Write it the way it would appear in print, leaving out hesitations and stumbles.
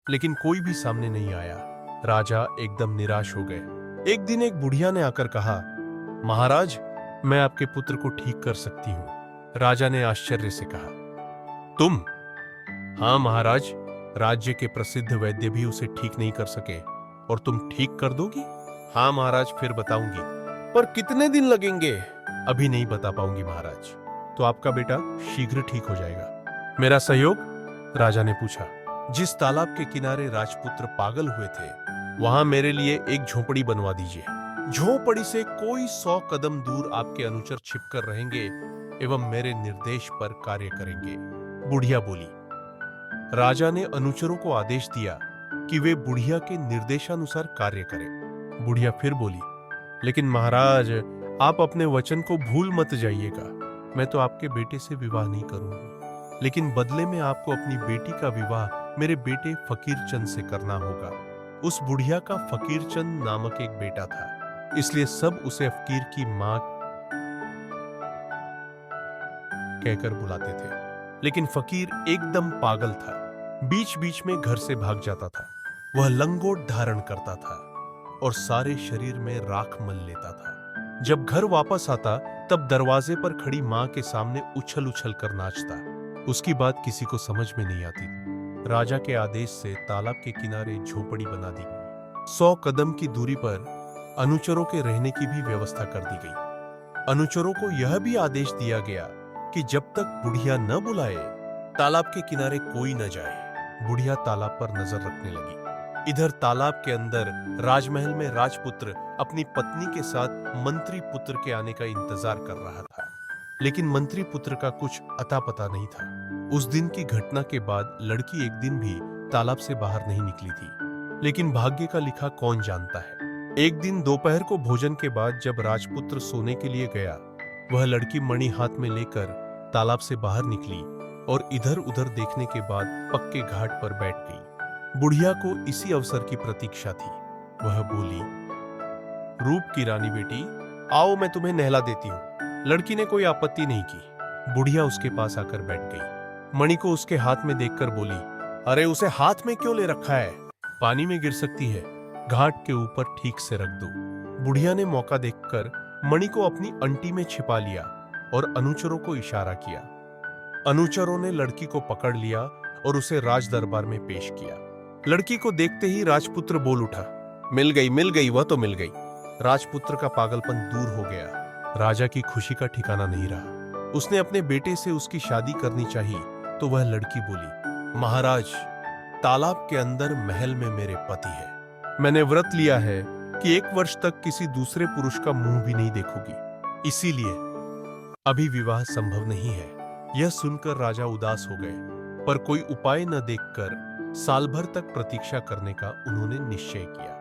लेकिन कोई भी सामने नहीं आया। राजा एकदम निराश हो गए। एक दिन एक बुढ़िया ने आकर कहा, महाराज, मैं आपके पुत्र को ठीक कर सकती हूं। राजा ने आश्चर्य से कहा, तुम? हाँ महाराज, राज्य के प्रसिद्ध वैद्य भी उसे ठीक नहीं कर सके, और तुम ठीक कर दोगी? हाँ महाराज, फिर बताऊंगी। पर कितने दिन लगेंगे? अभी नहीं बता पाऊंगी महाराज। तो आपका बेटा शीघ्र ठीक हो जाएगा। मेरा सहयोग? राजा ने पूछा। जिस तालाब के किनारे राजपुत्र पागल हुए थे, वहां मेरे लिए एक झोपड़ी बनवा दीजिए। झोपड़ी से कोई 100 कदम दूर आपके अनुचर छिपकर रहेंगे एवं मेरे निर्देश पर कार्य करेंगे। बुढ़िया बोली। राजा ने अनुचरों को आदेश दिया कि वे बुढ़िया के निर्देशानुसार कार्य करें। बुढ़िया फिर बोली, लेकिन महाराज, आप अपने वचन को भूल मत जाइएगा। मैं तो आपके बेटे से विवाह नहीं करूंगी, लेकिन बदले में आपको अपनी बेटी का विवाह मेरे बेटे फकीर चंद से करना होगा। उस बुढ़िया का फकीर चंद नामक एक बेटा था, इसलिए सब उसे फकीर की मां कहकर बुलाते थे। लेकिन फकीर एकदम पागल था। बीच बीच में घर से भाग जाता था। वह लंगोट धारण करता था और सारे शरीर में राख मल लेता था। जब घर वापस आता तब दरवाजे पर खड़ी मां के सामने उछल उछल कर नाचता। उसकी बात किसी को समझ में नहीं आती थी। राजा के आदेश से तालाब के किनारे झोपड़ी बना दी गई। 100 कदम की दूरी पर अनुचरों के रहने की भी व्यवस्था कर दी गई। अनुचरों को यह भी आदेश दिया गया कि जब तक बुढ़िया न बुलाए, तालाब के किनारे कोई न जाए। बुढ़िया तालाब पर नजर रखने लगी। इधर तालाब के अंदर राजमहल में राजपुत्र अपनी पत्नी के साथ मंत्री पुत्र के आने का इंतजार कर रहा था, लेकिन मंत्री पुत्र का कुछ अता पता नहीं था। उस दिन की घटना के बाद लड़की एक दिन भी तालाब से बाहर नहीं निकली थी, लेकिन भाग्य का लिखा कौन जानता है। एक दिन दोपहर को भोजन के बाद जब राजपुत्र सोने के लिए गया, वह लड़की मणि हाथ में लेकर तालाब से बाहर निकली और इधर उधर देखने के बाद पक्के घाट पर बैठ गई। बुढ़िया को इसी अवसर की प्रतीक्षा थी। वह बोली, रूप की रानी बेटी, आओ मैं तुम्हें नहला देती हूँ। लड़की ने कोई आपत्ति नहीं की। बुढ़िया उसके पास आकर बैठ गई। मणि को उसके हाथ में देखकर बोली, अरे उसे हाथ में क्यों ले रखा है? पानी में गिर सकती है, घाट के ऊपर ठीक से रख दो। बुढ़िया ने मौका देखकर मणि को अपनी अंटी में छिपा लिया और अनुचरों को इशारा किया। अनुचरों ने लड़की को पकड़ लिया और उसे राज दरबार में पेश किया। लड़की को देखते ही राजपुत्र बोल उठा, मिल गई, वह तो मिल गई। राजपुत्र का पागलपन दूर हो गया। राजा की खुशी का ठिकाना नहीं रहा। उसने अपने बेटे से उसकी शादी करनी चाहिए तो वह लड़की बोली, महाराज, तालाब के अंदर महल में मेरे पति है। मैंने व्रत लिया है कि 1 वर्ष तक किसी दूसरे पुरुष का मुंह भी नहीं देखूंगी, इसीलिए अभी विवाह संभव नहीं है। यह सुनकर राजा उदास हो गए, पर कोई उपाय न देखकर साल भर तक प्रतीक्षा करने का उन्होंने निश्चय किया।